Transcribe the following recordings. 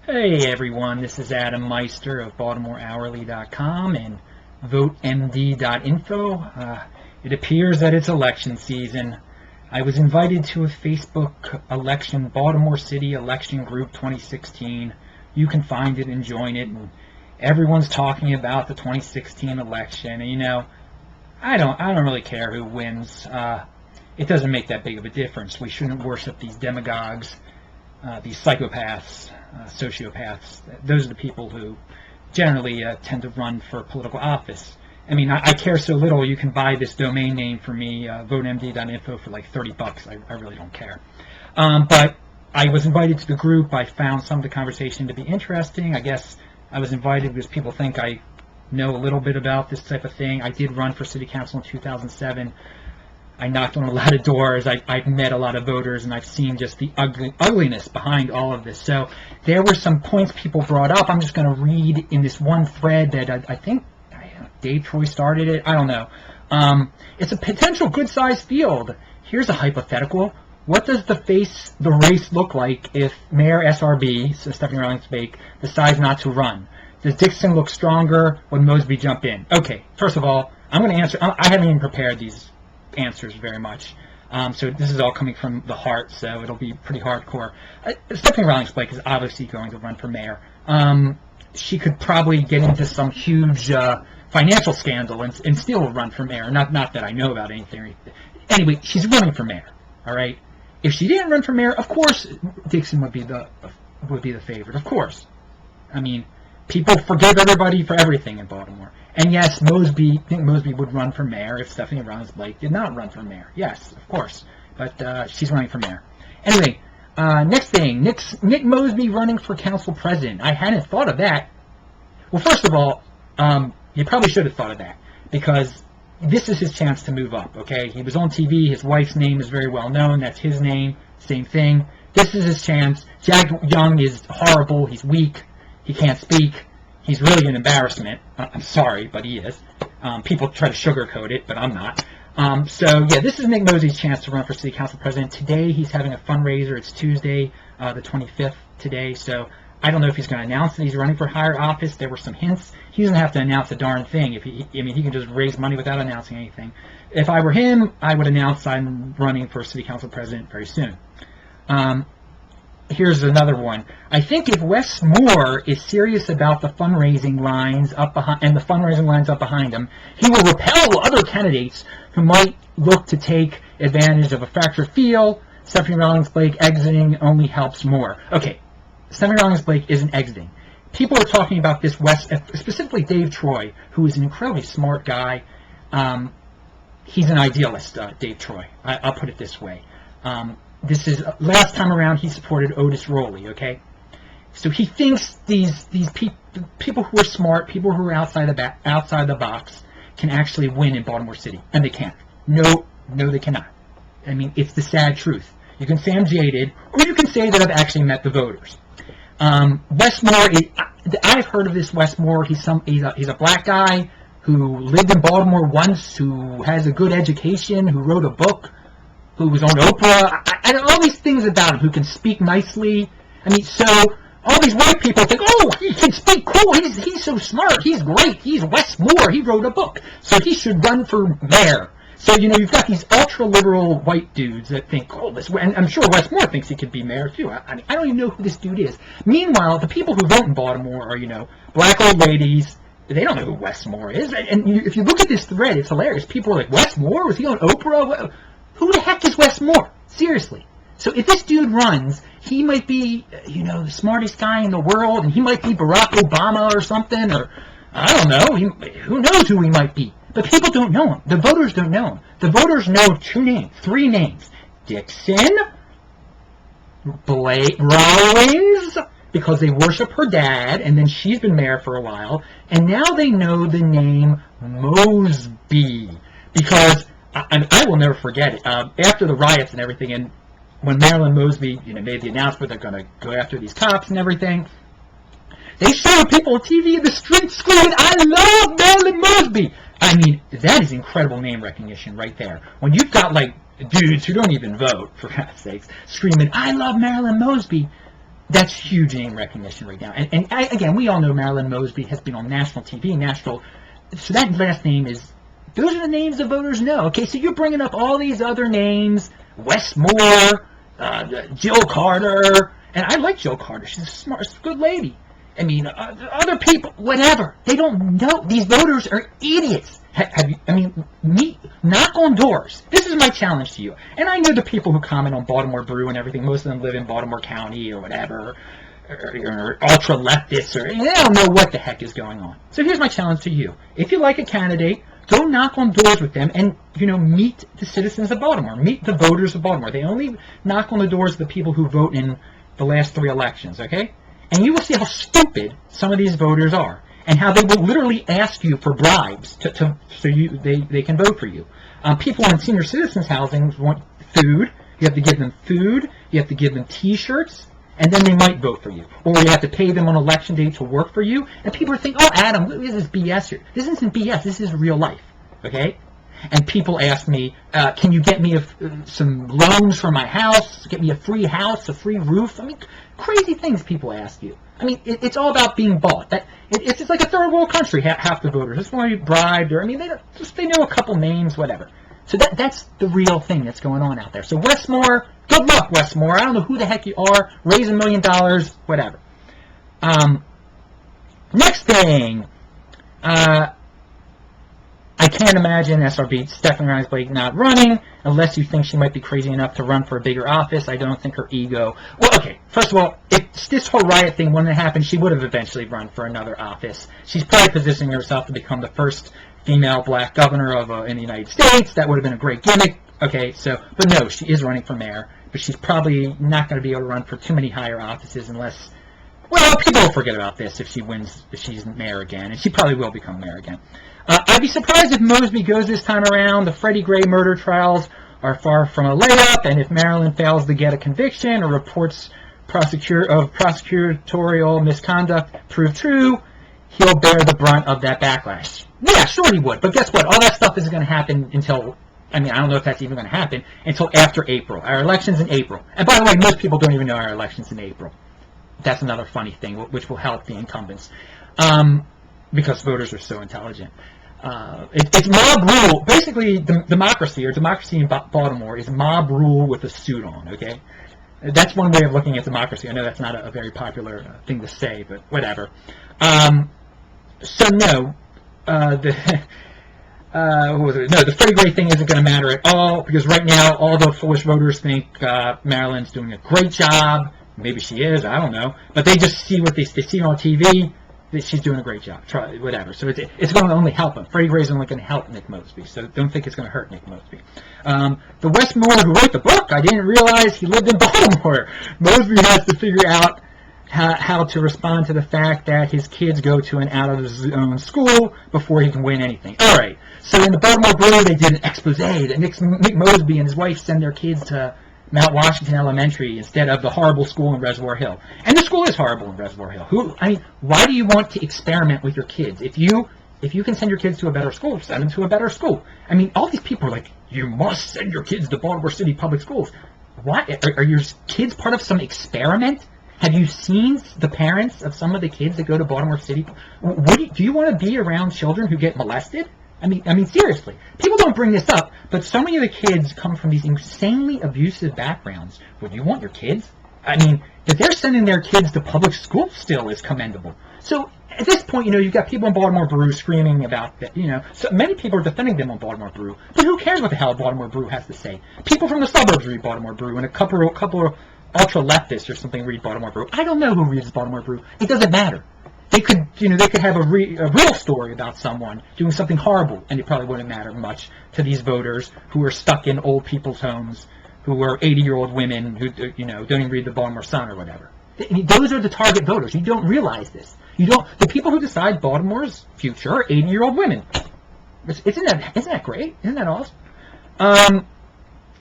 Hey everyone, this is Adam Meister of BaltimoreHourly.com and VoteMd.info. It appears that it's election season. I was invited to a Facebook election, Baltimore City Election Group 2016. You can find it and join it, and everyone's talking about the 2016 election. And I don't really care who wins. It doesn't make that big of a difference. We shouldn't worship these demagogues, these psychopaths, sociopaths. Those are the people who generally tend to run for political office. I mean, I care so little. You can buy this domain name for me, VoteMd.info, for like $30. I really don't care. But I was invited to the group. I found some of the conversation to be interesting. I guess I was invited because people think I know a little bit about this type of thing. I did run for city council in 2007. I knocked on a lot of doors. I've met a lot of voters, and I've seen just the ugliness behind all of this. So there were some points people brought up. I'm just going to read in this one thread that I think Dave Troy started it. I don't know. It's a potential good-sized field. Here's a hypothetical. What does the race look like if Mayor SRB, so Stephanie Rawlings-Blake, decides not to run? Does Dixon look stronger? Would Mosby jump in? Okay, first of all, I'm going to answer. I haven't even prepared these answers very much. So this is all coming from the heart, so it'll be pretty hardcore. Stephanie Rawlings-Blake is obviously going to run for mayor. She could probably get into some huge financial scandal and still run for mayor. Not that I know about anything. Anyway, she's running for mayor. All right. If she didn't run for mayor, of course Dixon would be the favorite. Of course. I mean, people forgive everybody for everything in Baltimore. And yes, I think Mosby would run for mayor if Stephanie Rawlings-Blake did not run for mayor. Yes, of course. But she's running for mayor. Anyway, next thing, Nick Mosby running for council president. I hadn't thought of that. Well, first of all, you probably should have thought of that, because this is his chance to move up, okay? He was on TV. His wife's name is very well known. That's his name. Same thing. This is his chance. Jack Young is horrible. He's weak. He can't speak. He's really an embarrassment. I'm sorry, but he is. People try to sugarcoat it, but I'm not. So, yeah, this is Nick Mosby's chance to run for city council president. Today, he's having a fundraiser. It's Tuesday, the 25th today. So I don't know if he's going to announce that he's running for higher office. There were some hints. He doesn't have to announce a darn thing. He can just raise money without announcing anything. If I were him, I would announce I'm running for city council president very soon. Here's another one. I think if Wes Moore is serious about the fundraising lines up behind him, he will repel other candidates who might look to take advantage of a fractured field. Stephanie Rawlings-Blake exiting only helps Moore. Okay, Stephanie Rawlings-Blake isn't exiting. People are talking about this specifically Dave Troy, who is an incredibly smart guy. He's an idealist, Dave Troy. I'll put it this way. This is last time around he supported Otis Rowley, okay? So he thinks these people who are smart, people who are outside the box, can actually win in Baltimore City, and they can't. No, they cannot. I mean, it's the sad truth. You can say I'm jaded, or you can say that I've actually met the voters. Wes Moore, I've heard of this Wes Moore. He's a black guy who lived in Baltimore once, who has a good education, who wrote a book, who was on Oprah, and all these things about him, who can speak nicely. I mean, so all these white people think, oh, he can speak cool, he's so smart, he's great, he's Wes Moore, he wrote a book, so he should run for mayor. So, you've got these ultra-liberal white dudes that think, oh, and I'm sure Wes Moore thinks he could be mayor, too. I don't even know who this dude is. Meanwhile, the people who vote in Baltimore are, black old ladies. They don't know who Wes Moore is. And if you look at this thread, it's hilarious. People are like, Wes Moore? Was he on Oprah? Who the heck is Wes Moore? Seriously. So if this dude runs, he might be, the smartest guy in the world, and he might be Barack Obama or something, or I don't know. Who knows who he might be? But people don't know him. The voters don't know him. The voters know three names. Dixon, Rawlings, because they worship her dad, and then she's been mayor for a while, and now they know the name Mosby, because I will never forget it. After the riots and everything, and when Marilyn Mosby, made the announcement they're going to go after these cops and everything, they showed people on TV in the streets screaming, "I love Marilyn Mosby!" I mean, that is incredible name recognition right there. When you've got, dudes who don't even vote, for God's sakes, screaming, "I love Marilyn Mosby," That's huge name recognition right now. And again, we all know Marilyn Mosby has been on national TV, so that last name those are the names the voters know. Okay, so you're bringing up all these other names, Wes Moore, Jill Carter, and I like Jill Carter. She's a smart, good lady. I mean, other people, whatever. They don't know. These voters are idiots. Knock on doors. This is my challenge to you. And I know the people who comment on Baltimore Brew and everything, most of them live in Baltimore County or whatever, or ultra-leftists, or they don't know what the heck is going on. So here's my challenge to you. If you like a candidate, go knock on doors with them and, meet the citizens of Baltimore. Meet the voters of Baltimore. They only knock on the doors of the people who vote in the last 3 elections, okay? And you will see how stupid some of these voters are, and how they will literally ask you for bribes so they can vote for you. People in senior citizens housing want food. You have to give them food. You have to give them T-shirts, and then they might vote for you. Or you have to pay them on election day to work for you. And people are thinking, oh, Adam, this is BS here. This isn't BS. This is real life, okay? And people ask me, can you get me some loans for my house? Get me a free house, a free roof? I mean, crazy things people ask you. I mean, it's all about being bought. It's just like a third world country, half the voters. Just want to be bribed, or, they know a couple names, whatever. So that's the real thing that's going on out there. So Wes Moore, good luck, Wes Moore. I don't know who the heck you are. Raise $1 million, whatever. Next thing. I can't imagine SRB Stephanie Rawlings-Blake not running unless you think she might be crazy enough to run for a bigger office. I don't think her ego... Well, okay, first of all, if this whole riot thing wouldn't have happened, she would have eventually run for another office. She's probably positioning herself to become the first female black governor in the United States. That would have been a great gimmick. Okay, but no, she is running for mayor, but she's probably not going to be able to run for too many higher offices unless... Well, people will forget about this if she's mayor again, and she probably will become mayor again. I'd be surprised if Mosby goes this time around. The Freddie Gray murder trials are far from a layup, and if Maryland fails to get a conviction or reports of prosecutorial misconduct prove true, he'll bear the brunt of that backlash. Yeah, sure he would, but guess what? All that stuff isn't going to happen until... I don't know if that's even going to happen until after April. Our election's in April. And by the way, most people don't even know our election's in April. That's another funny thing, which will help the incumbents, because voters are so intelligent. It's mob rule. Basically, democracy in Baltimore is mob rule with a suit on, okay? That's one way of looking at democracy. I know that's not a very popular thing to say, but whatever. The Freddie Gray thing isn't going to matter at all, because right now all the foolish voters think Maryland's doing a great job. Maybe she is, I don't know. But they just see what they see on TV, that she's doing a great job, whatever. So it's going to only help him. Freddie Gray's only going to help Nick Mosby, so don't think it's going to hurt Nick Mosby. The Wes Moore who wrote the book, I didn't realize he lived in Baltimore. Mosby has to figure out how to respond to the fact that his kids go to an out-of-his-own school before he can win anything. All right, so in the Baltimore Brew, they did an expose that Nick Mosby and his wife send their kids to Mount Washington Elementary instead of the horrible school in Reservoir Hill. And the school is horrible in Reservoir Hill. Why do you want to experiment with your kids? If you can send your kids to a better school, send them to a better school. All these people are like, you must send your kids to Baltimore City Public Schools. Why? Are your kids part of some experiment? Have you seen the parents of some of the kids that go to Baltimore City? Do you want to be around children who get molested? Seriously. People don't bring this up, but so many of the kids come from these insanely abusive backgrounds. Would you want your kids? That they're sending their kids to public school still is commendable. So at this point, you've got people in Baltimore Brew screaming about that, So many people are defending them on Baltimore Brew, but who cares what the hell Baltimore Brew has to say? People from the suburbs read Baltimore Brew, and a couple of ultra-leftists or something read Baltimore Brew. I don't know who reads Baltimore Brew. It doesn't matter. They could have a real story about someone doing something horrible, and it probably wouldn't matter much to these voters who are stuck in old people's homes, who are 80-year-old women who, don't even read the Baltimore Sun or whatever. Those are the target voters. You don't realize this. The people who decide Baltimore's future are 80-year-old women. Isn't that great? Isn't that awesome?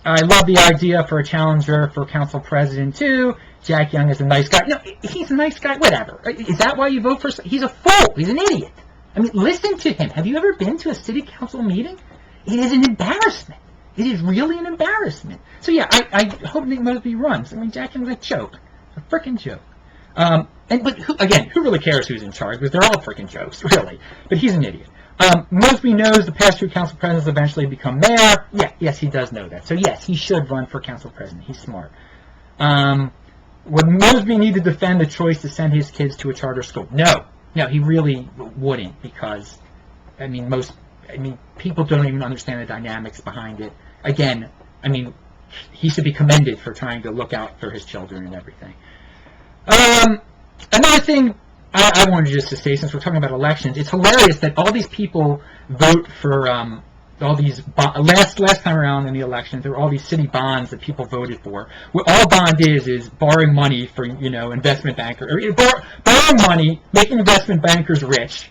I love the idea for a challenger for council president, too. Jack Young is a nice guy. No, he's a nice guy. Whatever. Is that why you vote for... He's a fool. He's an idiot. Listen to him. Have you ever been to a city council meeting? It is an embarrassment. It is really an embarrassment. So, yeah, I hope Nick Mosby runs. Jack Young's a joke. A freaking joke. But who really cares who's in charge? Because they're all freaking jokes, really. But he's an idiot. Mosby knows the past two council presidents eventually become mayor. Yes, he does know that. So yes, he should run for council president. He's smart. Would Mosby need to defend the choice to send his kids to a charter school? No, he really wouldn't, because people don't even understand the dynamics behind it. Again, he should be commended for trying to look out for his children and everything. Another thing I wanted just to say, since we're talking about elections, it's hilarious that all these people vote for all these last time around in the election. There were all these city bonds that people voted for. What all a bond is borrowing money for investment bankers, or borrowing money, making investment bankers rich,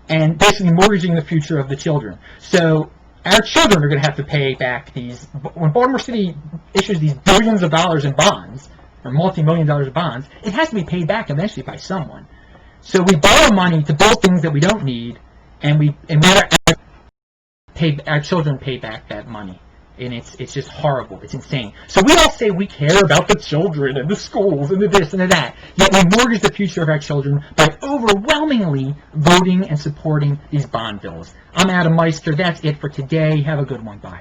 and basically mortgaging the future of the children. So our children are going to have to pay back these. When Baltimore City issues these billions of dollars in bonds, or multi-million dollars of bonds, it has to be paid back eventually by someone. So we borrow money to build things that we don't need, and our children pay back that money. And it's just horrible. It's insane. So we all say we care about the children and the schools and the this and the that, yet we mortgage the future of our children by overwhelmingly voting and supporting these bond bills. I'm Adam Meister. That's it for today. Have a good one. Bye.